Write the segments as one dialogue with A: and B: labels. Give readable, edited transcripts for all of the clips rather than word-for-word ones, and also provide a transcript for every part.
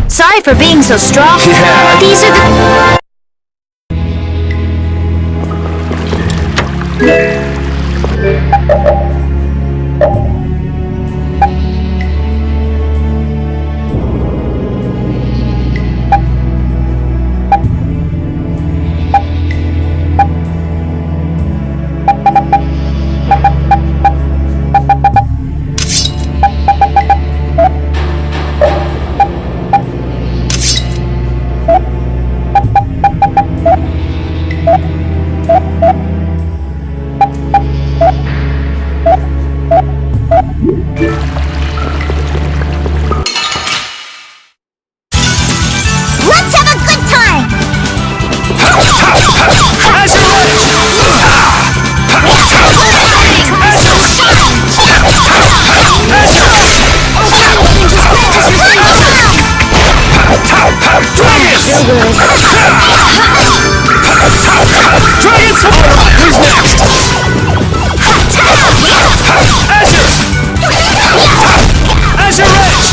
A: Sorry for being so strong.
B: Yeah.
A: These are the...
C: Let's have a good time!
B: Who's next? Azure Edge!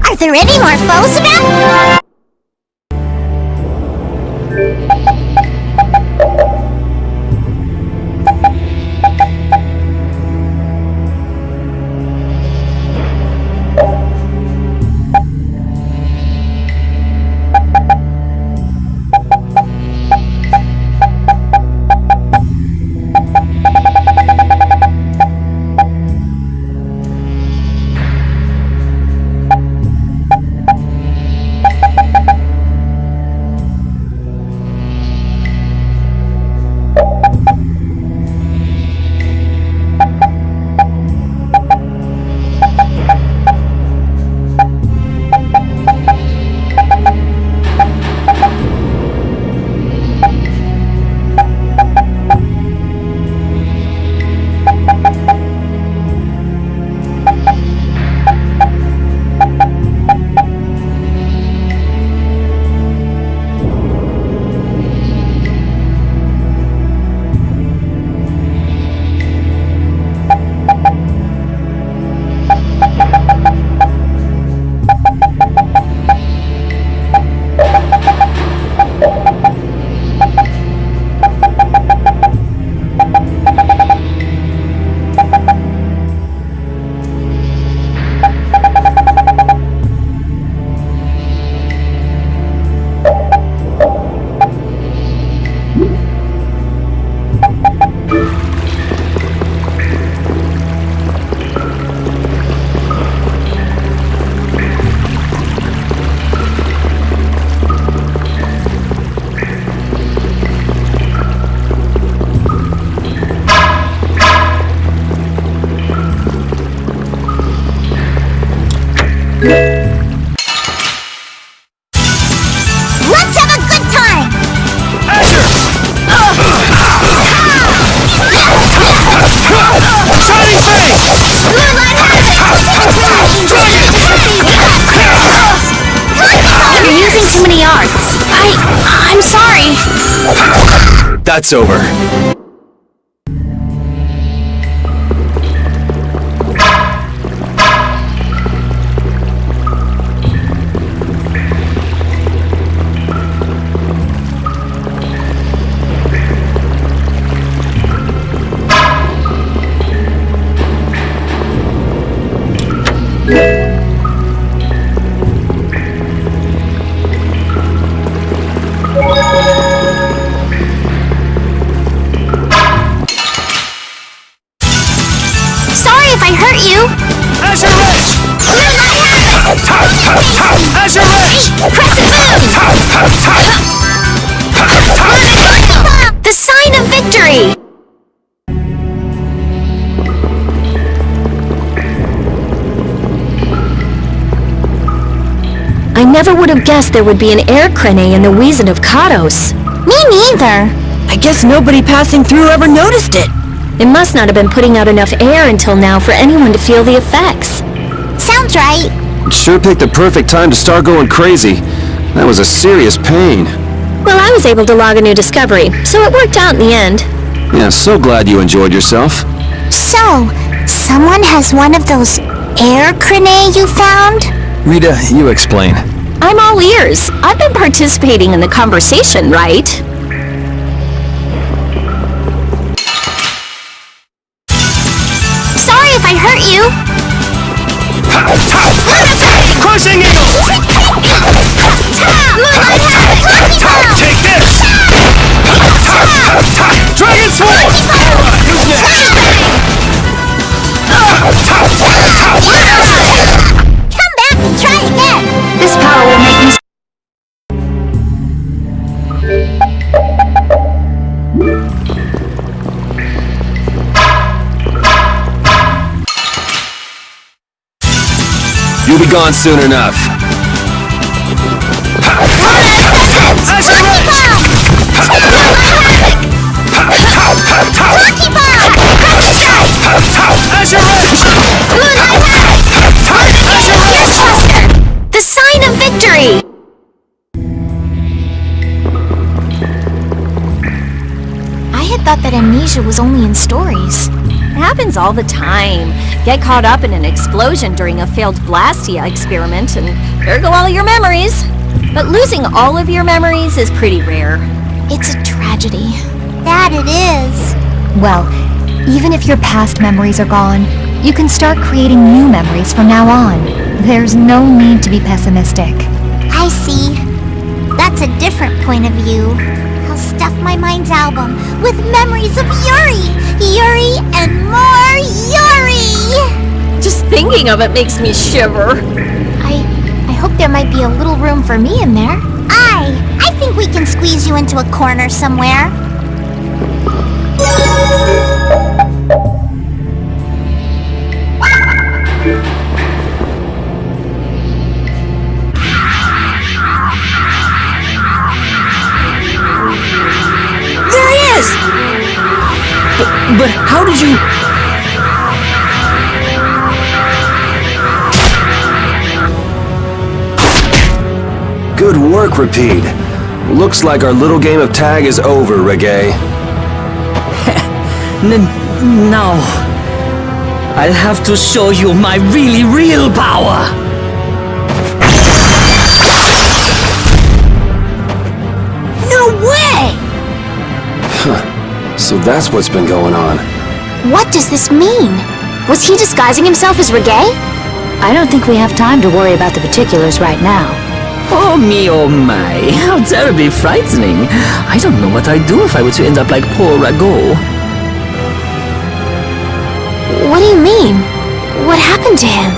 C: Are there any more foes about? Let's have a good time!
B: Azure! Shining Face!
A: You're using too many arts. I'm sorry.
B: That's over.
A: Sorry if I hurt you.
B: Azure Edge! Azure Edge!
A: Crescent Moon! The sign of victory! I never would have guessed there would be an air crane in the Wheezin of Kados.
C: Me neither.
A: I guess nobody passing through ever noticed it. It must not have been putting out enough air until now for anyone to feel the effects.
C: Sounds right.
D: Sure picked the perfect time to start going crazy. That was a serious pain.
A: Well, I was able to log a new discovery, so it worked out in the end.
D: Yeah, so glad you enjoyed yourself.
C: So, someone has one of those air crane you found?
B: Rita, you explain.
A: I'm all ears. I've been participating in the conversation, right?
C: Sorry if I hurt you.
B: Crushing Eagle! Take this! Dragon Sword! Who's next?
C: Come back and try again.
A: This power will make me...
D: You'll be gone soon enough.
B: Azure Edge!
C: Rocky Bomb!
B: Azure Edge!
A: The sign of victory!
C: I had thought that amnesia was only in stories.
A: It happens all the time. Get caught up in an explosion during a failed Blastia experiment, and there go all your memories. But losing all of your memories is pretty rare.
C: It's a tragedy. That it is.
E: Well, even if your past memories are gone, you can start creating new memories from now on. There's no need to be pessimistic.
C: I see. That's a different point of view. I'll stuff my mind's album with memories of Yuri! Yuri and more Yuri!
A: Just thinking of it makes me shiver.
C: I hope there might be a little room for me in there. I think we can squeeze you into a corner somewhere.
A: There he is!
F: But how did you...
D: Good work, Repeat. Looks like our little game of tag is over, Reggae.
F: Now... I'll have to show you my really real power!
A: No way!
D: So that's what's been going on.
C: What does this mean? Was he disguising himself as Reggae?
A: I don't think we have time to worry about the particulars right now.
F: Oh me, oh my, how terribly frightening. I don't know what I'd do if I were to end up like poor Rago.
C: What do you mean? What happened to him?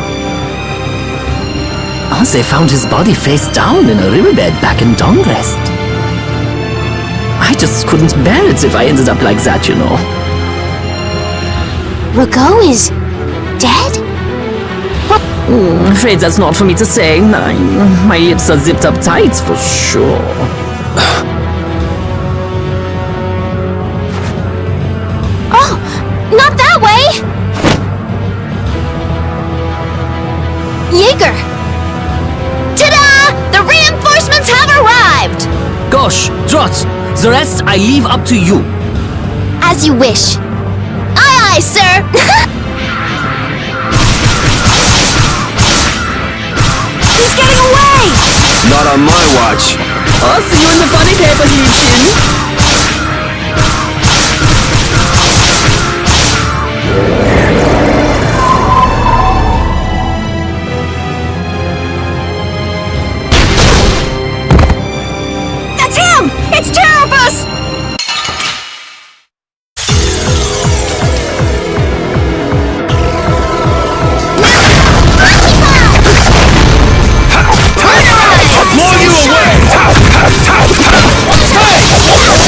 F: Oh, they found his body face down in a riverbed back in Dongrest. I just couldn't bear it if I ended up like that, you know.
C: Rago is dead?
F: I'm afraid that's not for me to say. My lips are zipped up tight for sure.
C: Oh, not that way! Yeager! Ta-da! The reinforcements have arrived!
F: Gosh, Trot, the rest I leave up to you.
C: As you wish. Aye, aye, sir!
A: He's getting away!
D: Not on my watch.
F: I'll see you in the funny paper, Heatchin.
A: That's him! It's Terrapus!
B: Blow you away! Hey!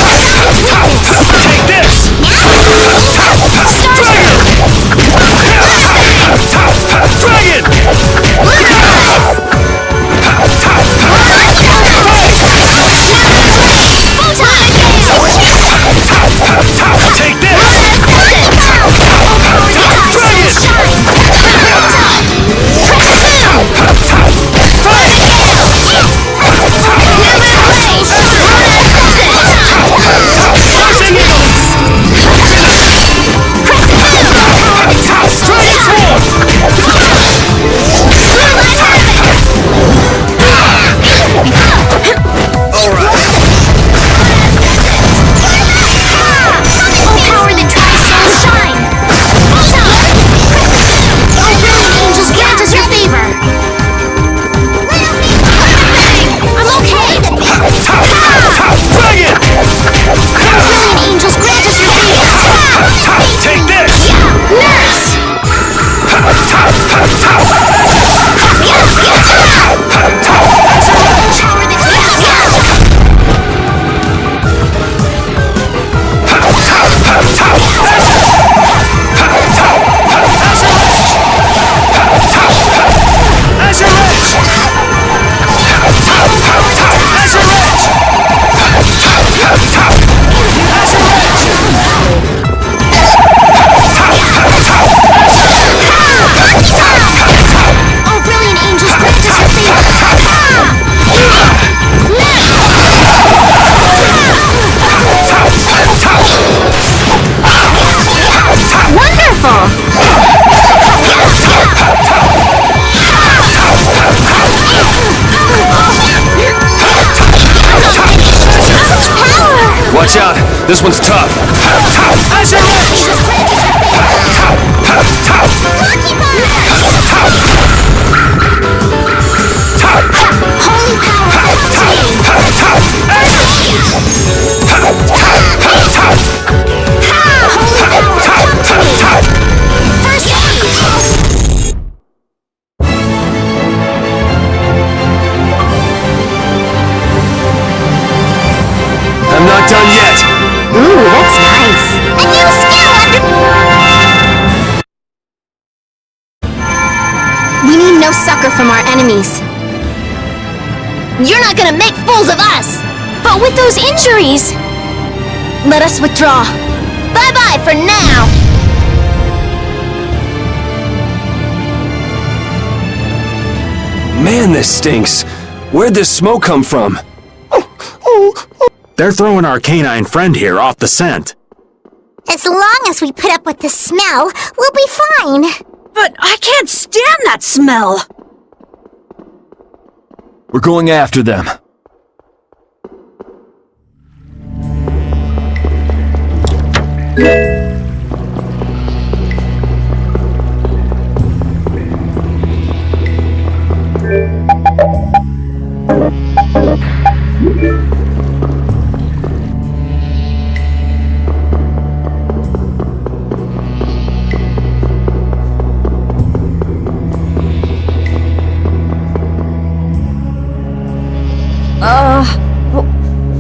B: This one's tough. Azure Edge!
C: Holy power! First aid!
D: I'm not done yet!
E: Ooh, that's nice.
C: A new skill under...
A: We need no succor from our enemies. You're not gonna make fools of us! But with those injuries... Let us withdraw. Bye-bye for now!
D: Man, this stinks. Where'd this smoke come from?
B: They're throwing our canine friend here off the scent.
C: As long as we put up with the smell, we'll be fine.
A: But I can't stand that smell!
D: We're going after them.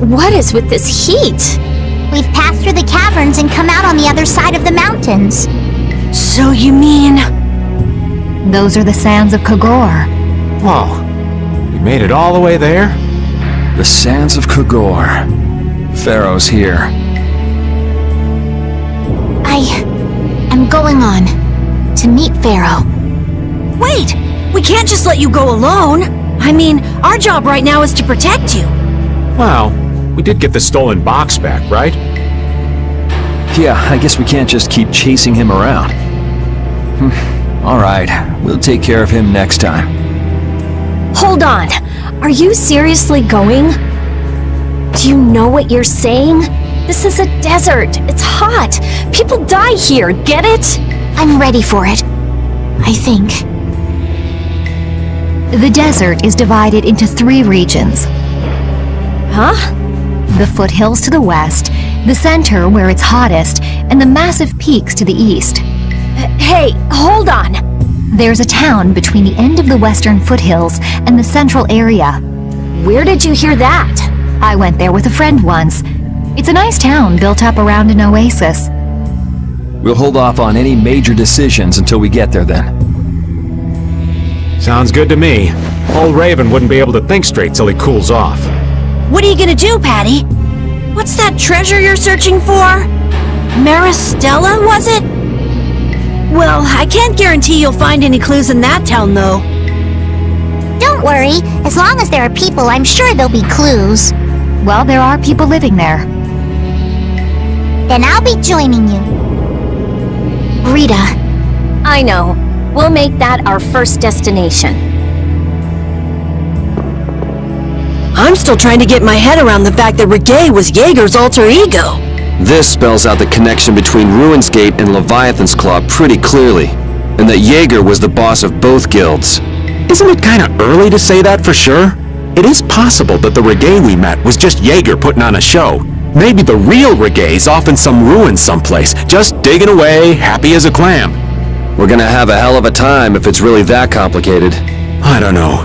A: What is with this heat?
C: We've passed through the caverns and come out on the other side of the mountains.
A: So you mean...
E: Those are the sands of Kogor.
B: Whoa. We made it all the way there?
D: The sands of Kogor. Pharaoh's here.
C: I'm going on to meet Pharaoh.
A: Wait! We can't just let you go alone! I mean, our job right now is to protect you.
B: Well, we did get the stolen box back, right?
D: Yeah, I guess we can't just keep chasing him around. Alright, we'll take care of him next time.
A: Hold on. Are you seriously going? Do you know what you're saying? This is a desert. It's hot. People die here, get it?
C: I'm ready for it. I think.
E: The desert is divided into 3 regions.
A: Huh?
E: The foothills to the west, the center where it's hottest, and the massive peaks to the east.
A: Hey, hold on.
E: There's a town between the end of the western foothills and the central area.
A: Where did you hear that?
E: I went there with a friend once. It's a nice town built up around an oasis.
D: We'll hold off on any major decisions until we get there then.
B: Sounds good to me. Old Raven wouldn't be able to think straight till he cools off.
A: What are you gonna do, Patty? What's that treasure you're searching for? Maristella, was it? Well, I can't guarantee you'll find any clues in that town, though.
C: Don't worry. As long as there are people, I'm sure there'll be clues.
E: Well, there are people living there.
C: Then I'll be joining you. Rita.
A: I know. We'll make that our first destination. I'm still trying to get my head around the fact that Reggae was Yeager's alter ego.
D: This spells out the connection between Ruin's Gate and Leviathan's Claw pretty clearly, and that Yeager was the boss of both guilds.
G: Isn't it kinda early to say that for sure? It is possible that the Reggae we met was just Yeager putting on a show. Maybe the real Reggae's off in some ruins someplace, just digging away, happy as a clam.
D: We're gonna have a hell of a time if it's really that complicated.
G: I don't know.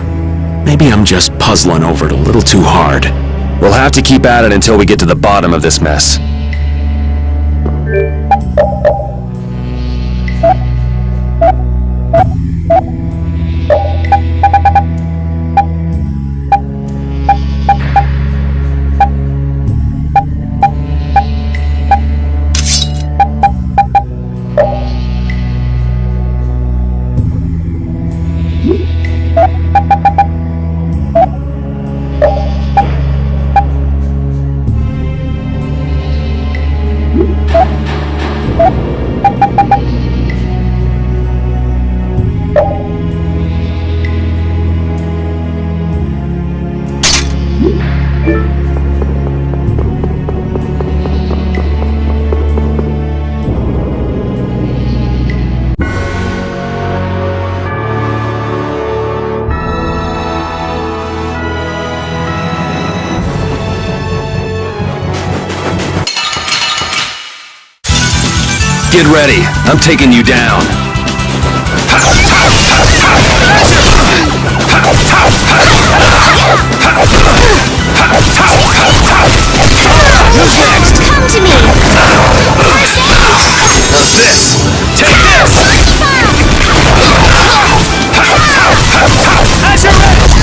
G: Maybe I'm just puzzling over it a little too hard.
D: We'll have to keep at it until we get to the bottom of this mess. Get ready. I'm taking you down. Who's next?
A: Come to me! First aid!
D: How's this? Take this! Azure Edge!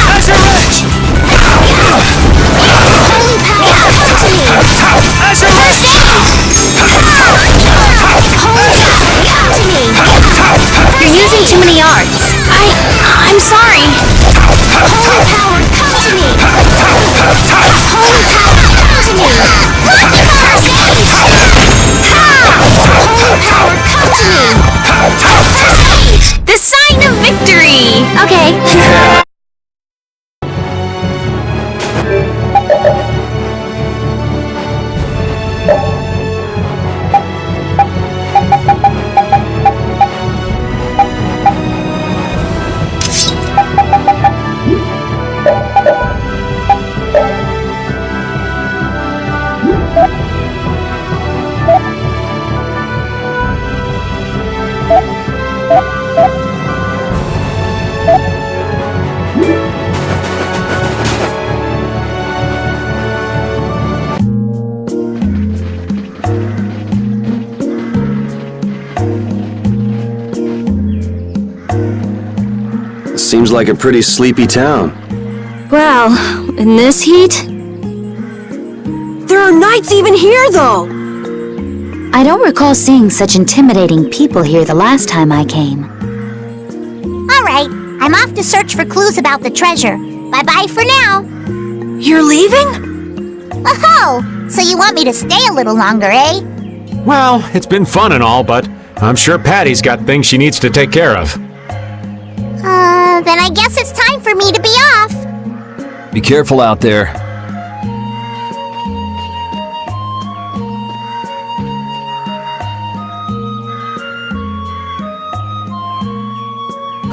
D: Azure Edge!
A: Holy power, come to me!
D: Azure Edge!
A: Holy power, come to me! You're using too many arts. I'm sorry. Holy power, come to me! Holy power, come to me! First aid! Holy power, come to me! First aid! The sign of victory! Okay.
D: Seems like a pretty sleepy town.
A: Well, in this heat? There are knights even here, though! I don't recall seeing such intimidating people here the last time I came.
C: Alright, I'm off to search for clues about the treasure. Bye-bye for now.
A: You're leaving?
C: Oh, so you want me to stay a little longer, eh?
B: Well, it's been fun and all, but I'm sure Patty's got things she needs to take care of.
C: Then I guess it's time for me to be off.
D: Be careful out there.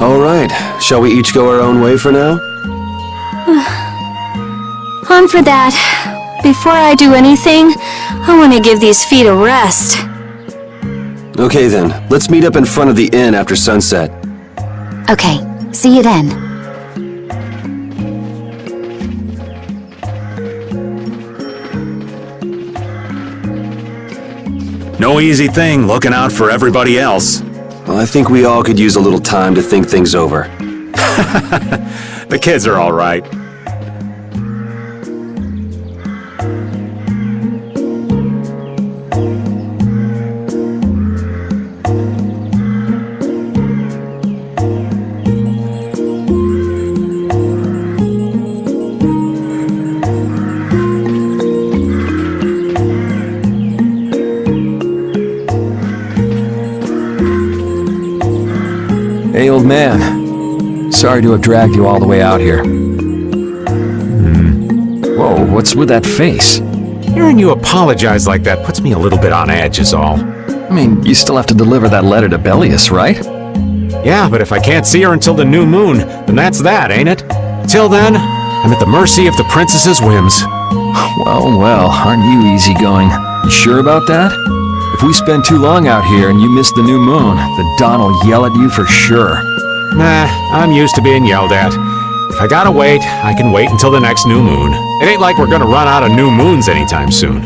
D: All right, shall we each go our own way for now?
A: On for that. Before I do anything, I want to give these feet a rest.
D: Okay then, let's meet up in front of the inn after sunset.
A: Okay, see you then.
G: No easy thing looking out for everybody else.
D: Well, I think we all could use a little time to think things over.
G: The kids are all right.
H: Hey, old man. Sorry to have dragged you all the way out here. Whoa, what's with that face?
B: Hearing you apologize like that puts me a little bit on edge is all.
H: I mean, you still have to deliver that letter to Bellius, right?
B: Yeah, but if I can't see her until the new moon, then that's that, ain't it? Till then, I'm at the mercy of the princess's whims.
H: Well, aren't you easygoing? You sure about that? If we spend too long out here and you miss the new moon, the Don will yell at you for sure.
B: Nah, I'm used to being yelled at. If I gotta wait, I can wait until the next new moon. It ain't like we're gonna run out of new moons anytime soon.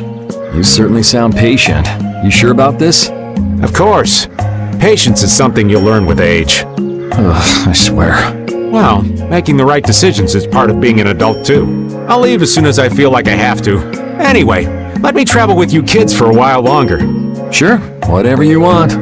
H: You certainly sound patient. You sure about this?
B: Of course. Patience is something you'll learn with age.
H: Ugh, I swear.
B: Well, making the right decisions is part of being an adult too. I'll leave as soon as I feel like I have to. Anyway, let me travel with you kids for a while longer.
H: Sure, whatever you want.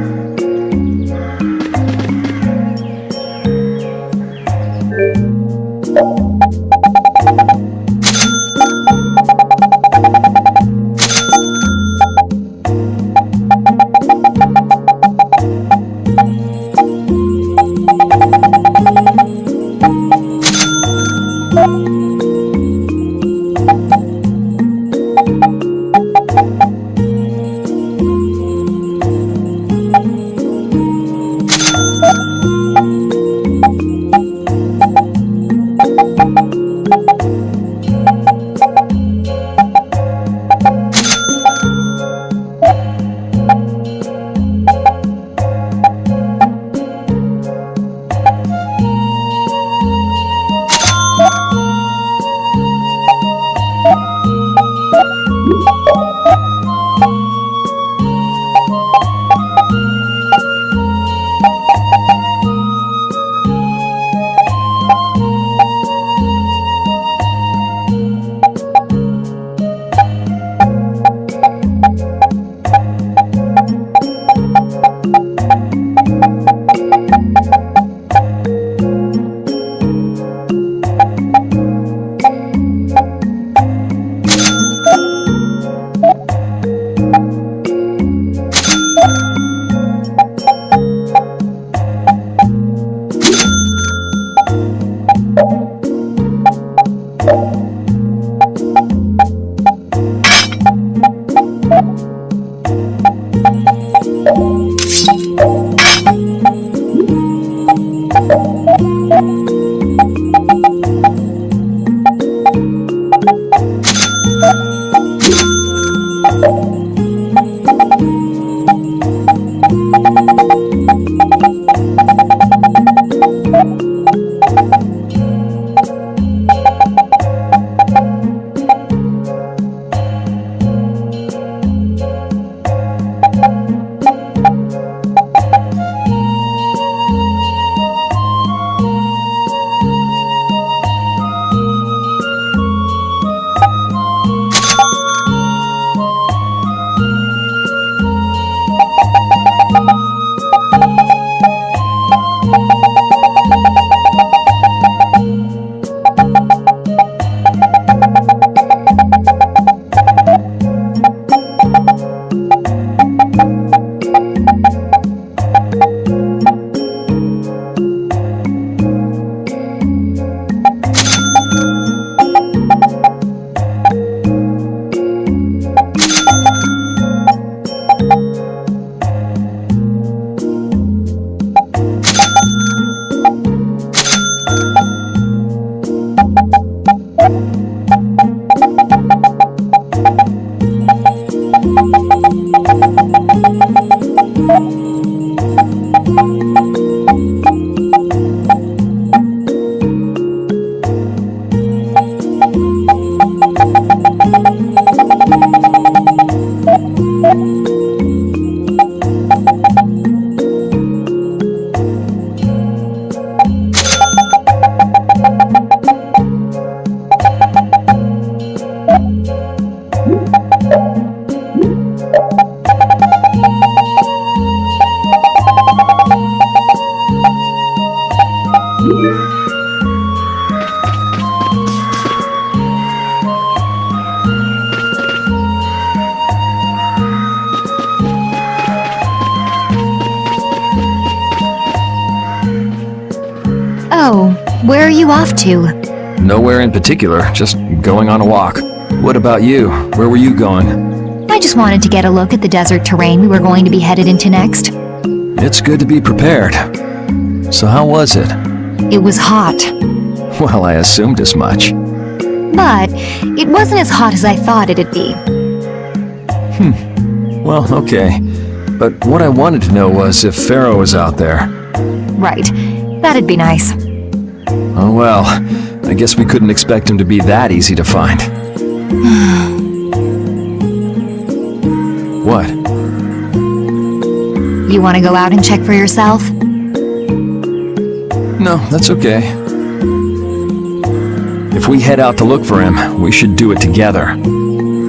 E: So, where are you off to?
H: Nowhere in particular, just going on a walk. What about you? Where were you going?
E: I just wanted to get a look at the desert terrain we were going to be headed into next.
H: It's good to be prepared. So how was it?
E: It was hot,
H: Well, I assumed as much.
E: but it wasn't as hot as I thought it'd be.
H: Well, okay. But what I wanted to know was if Pharaoh was out there.
E: Right, that'd be nice.
H: Oh well, I guess we couldn't expect him to be that easy to find. What?
E: You want to go out and check for yourself?
H: No, that's okay. If we head out to look for him, we should do it together.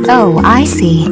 E: Oh, I see.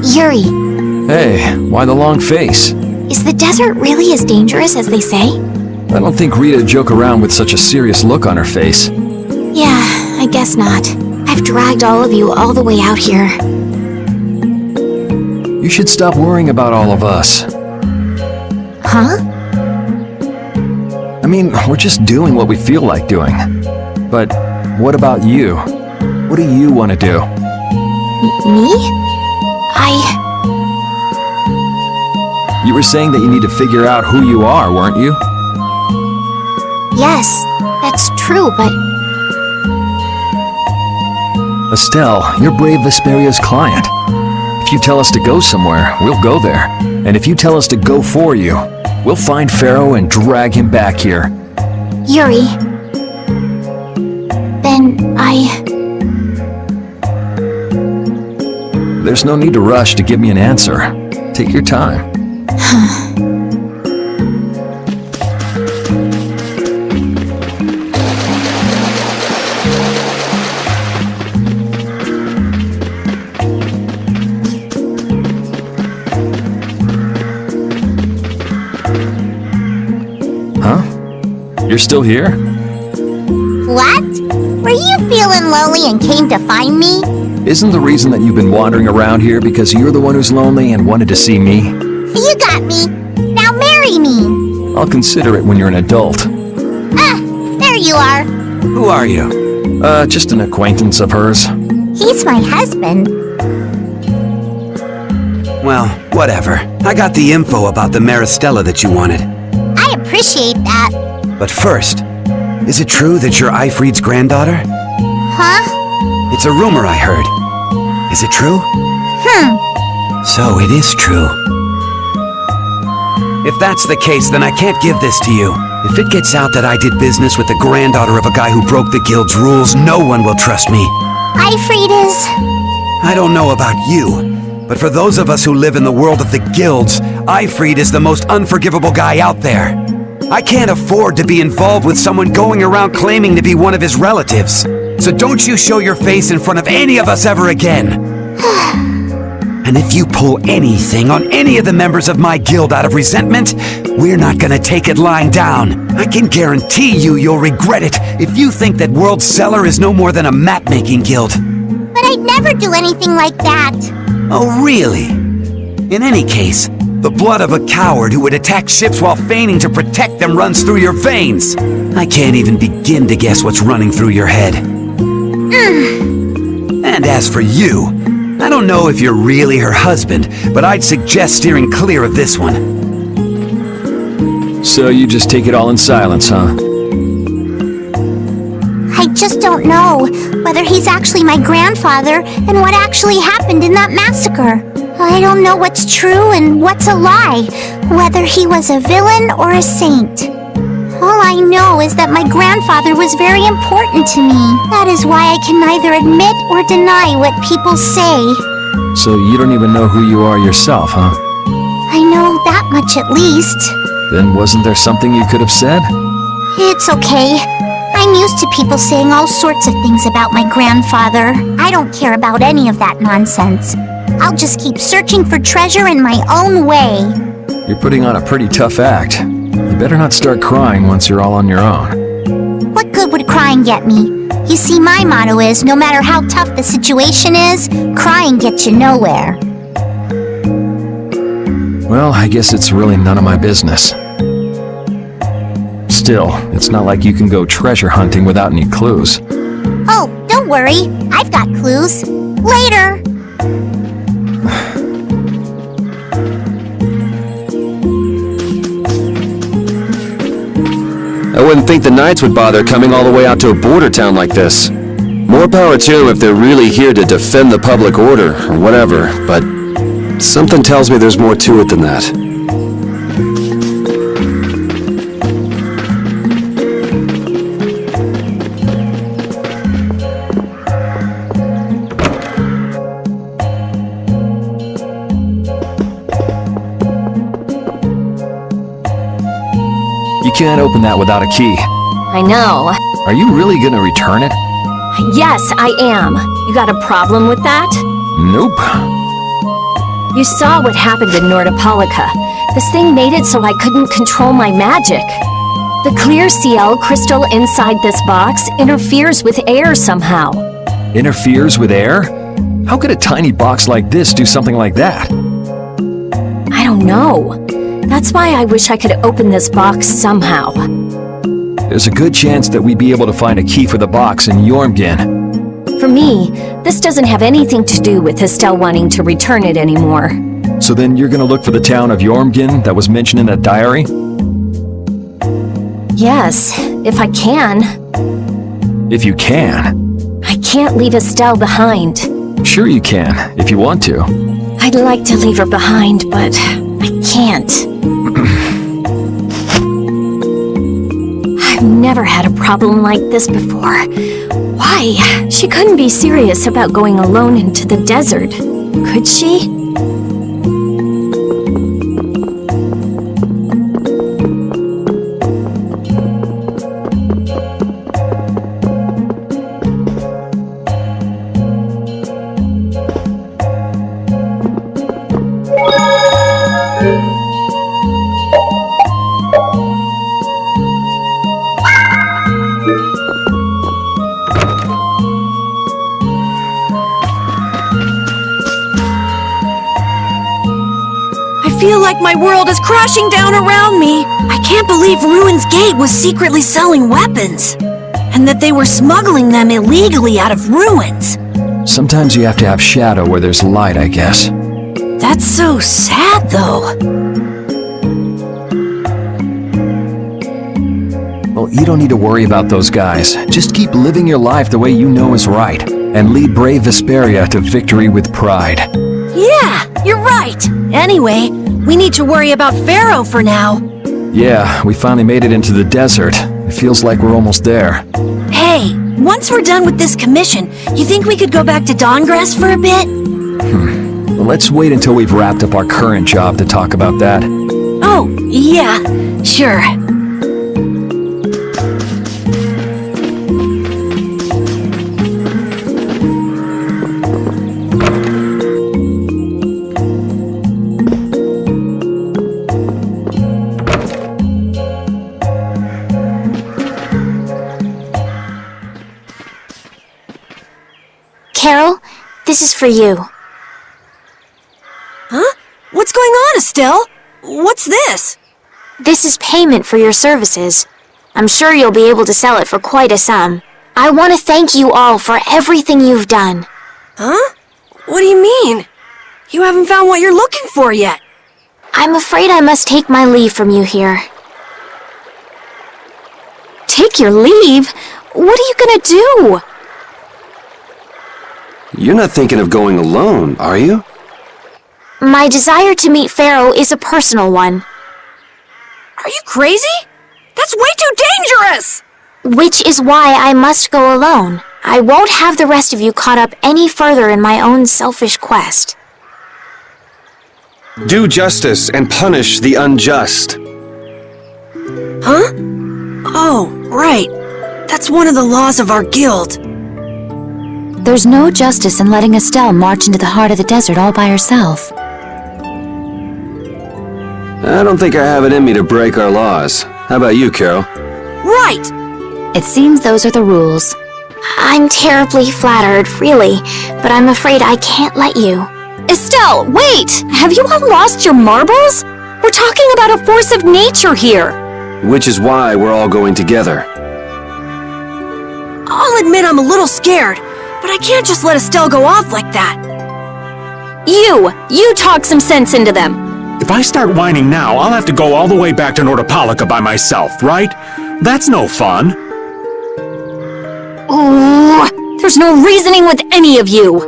A: Yuri,
H: Hey, why the long face?
A: is the desert really as dangerous as they say?
H: I don't think Rita joke around with such a serious look on her face.
A: Yeah, I guess not. I've dragged all of you all the way out here.
H: You should stop worrying about all of us.
A: Huh?
H: I mean, we're just doing what we feel like doing. But what about you? What do you want to do?
A: Me?
H: You were saying that you need to figure out who you are, weren't you?
A: Yes, that's true, but
H: Estelle, you're Brave Vesperia's client. If you tell us to go somewhere, we'll go there. And if you tell us to go for you, we'll find Pharaoh and drag him back here.
A: Yuri. Then
H: There's no need to rush to give me an answer. Take your time. Huh? You're still here?
C: What? Were you feeling lonely and came to find me?
H: Isn't the reason that you've been wandering around here because you're the one who's lonely and wanted to see me?
C: You got me. Now marry me.
H: I'll consider it when you're an adult.
C: Ah, there you are.
G: Who are you?
H: Just an acquaintance of hers.
C: He's my husband.
I: Well, whatever. I got the info about the Maristella that you wanted.
C: I appreciate that.
I: But first, is it true that you're Eifried's granddaughter?
C: Huh?
I: It's a rumor I heard. Is it true? So it is true. If that's the case, then I can't give this to you. If it gets out that I did business with the granddaughter of a guy who broke the guild's rules, no one will trust me.
C: Eifried is...
I: I don't know about you, but for those of us who live in the world of the guilds, Eifried is the most unforgivable guy out there. I can't afford to be involved with someone going around claiming to be one of his relatives. So don't you show your face in front of any of us ever again. And if you pull anything on any of the members of my guild out of resentment, we're not gonna take it lying down. I can guarantee you'll regret it if you think that World Cellar is no more than a map-making guild.
C: But I'd never do anything like that.
I: Oh, really? In any case, the blood of a coward who would attack ships while feigning to protect them runs through your veins. I can't even begin to guess what's running through your head. And as for you, I don't know if you're really her husband, but I'd suggest steering clear of this one.
H: So you just take it all in silence, huh?
C: I just don't know whether he's actually my grandfather and what actually happened in that massacre. I don't know what's true and what's a lie, whether he was a villain or a saint. All I know is that my grandfather was very important to me. That is why I can neither admit or deny what people say.
H: So you don't even know who you are yourself, huh?
C: I know that much at least.
H: Then wasn't there something you could have said?
C: It's okay. I'm used to people saying all sorts of things about my grandfather. I don't care about any of that nonsense. I'll just keep searching for treasure in my own way.
H: You're putting on a pretty tough act. You better not start crying once you're all on your own.
C: What good would crying get me? You see, my motto is, no matter how tough the situation is, crying gets you nowhere.
H: Well, I guess it's really none of my business. Still, it's not like you can go treasure hunting without any clues.
C: Oh, don't worry. I've got clues. Later!
D: I wouldn't think the Knights would bother coming all the way out to a border town like this. More power to them if they're really here to defend the public order, or whatever, but something tells me there's more to it than that.
H: You can't open that without a key.
A: I know.
H: Are you really gonna return it?
A: Yes, I am. You got a problem with that?
H: Nope.
A: You saw what happened in Nordopolica. This thing made it so I couldn't control my magic. The clear CL crystal inside this box interferes with air somehow.
H: Interferes with air? How could a tiny box like this do something like that?
A: I don't know. That's why I wish I could open this box somehow.
H: There's a good chance that we'd be able to find a key for the box in Jormungand.
A: For me, this doesn't have anything to do with Estelle wanting to return it anymore.
H: So then you're gonna look for the town of Jormungand that was mentioned in that diary?
A: Yes, if I can.
H: If you can.
A: I can't leave Estelle behind.
H: Sure you can, if you want to.
A: I'd like to leave her behind, but I can't. I've never had a problem like this before. Why? She couldn't be serious about going alone into the desert, could she?
J: I feel like my world is crashing down around me. I can't believe Ruin's Gate was secretly selling weapons. And that they were smuggling them illegally out of ruins.
H: Sometimes you have to have shadow where there's light, I guess.
J: That's so sad, though.
H: Well, you don't need to worry about those guys. Just keep living your life the way you know is right. And lead brave Vesperia to victory with pride.
J: Yeah, you're right. Anyway, we need to worry about Pharaoh for now.
H: Yeah, we finally made it into the desert. It feels like we're almost there.
J: Hey, once we're done with this commission, you think we could go back to Dawngrass for a bit?
H: Well, let's wait until we've wrapped up our current job to talk about that.
J: Oh, yeah, sure.
A: Carol, this is for you.
J: Huh? What's going on, Estelle? What's this?
A: This is payment for your services. I'm sure you'll be able to sell it for quite a sum. I want to thank you all for everything you've done.
J: Huh? What do you mean? You haven't found what you're looking for yet.
A: I'm afraid I must take my leave from you here.
J: Take your leave? What are you gonna do?
D: You're not thinking of going alone, are you?
A: My desire to meet Pharaoh is a personal one.
J: Are you crazy? That's way too dangerous!
A: Which is why I must go alone. I won't have the rest of you caught up any further in my own selfish quest.
D: Do justice and punish the unjust.
J: Huh? Oh, right. That's one of the laws of our guild.
E: There's no justice in letting Estelle march into the heart of the desert all by herself.
D: I don't think I have it in me to break our laws. How about you, Carol?
J: Right!
E: It seems those are the rules.
A: I'm terribly flattered, really, but I'm afraid I can't let you.
J: Estelle, wait! Have you all lost your marbles? We're talking about a force of nature here.
D: Which is why we're all going together.
J: I'll admit I'm a little scared, but I can't just let Estelle go off like that. You talk some sense into them.
B: If I start whining now, I'll have to go all the way back to Nordopolica by myself, right? That's no fun.
J: Ooh, there's no reasoning with any of you.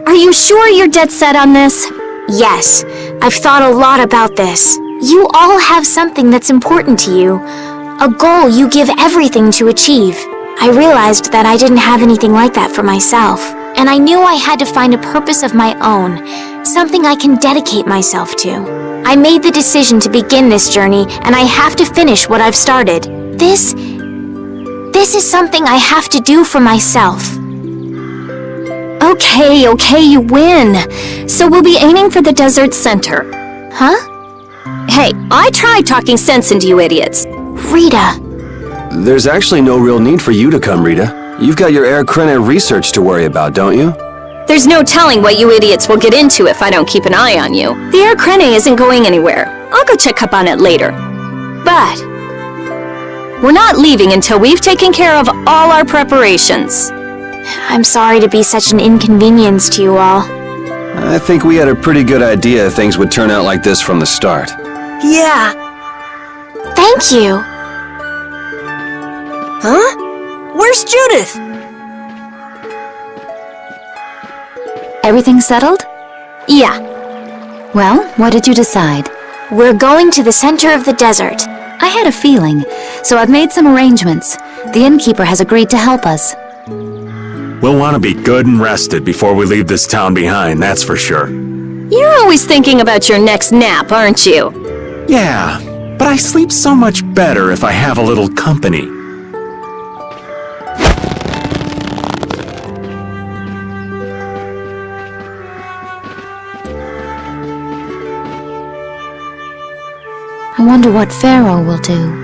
J: Are you sure you're dead set on this?
A: Yes, I've thought a lot about this. You all have something that's important to you. A goal you give everything to achieve. I realized that I didn't have anything like that for myself, and I knew I had to find a purpose of my own, something I can dedicate myself to. I made the decision to begin this journey, and I have to finish what I've started. This is something I have to do for myself.
J: Okay, you win. So we'll be aiming for the desert center.
A: Huh?
J: Hey, I tried talking sense into you idiots.
A: Rita.
D: There's actually no real need for you to come, Rita. You've got your Air Krena research to worry about, don't you?
J: There's no telling what you idiots will get into if I don't keep an eye on you. The Air Krena isn't going anywhere. I'll go check up on it later. But we're not leaving until we've taken care of all our preparations.
A: I'm sorry to be such an inconvenience to you all.
D: I think we had a pretty good idea things would turn out like this from the start.
J: Yeah.
A: Thank you.
J: Huh? Where's Judith?
E: Everything settled?
J: Yeah.
E: Well, what did you decide?
A: We're going to the center of the desert.
E: I had a feeling, so I've made some arrangements. The innkeeper has agreed to help us.
B: We'll want to be good and rested before we leave this town behind, that's for sure.
J: You're always thinking about your next nap, aren't you?
B: Yeah, but I sleep so much better if I have a little company.
E: I wonder what Pharaoh will do.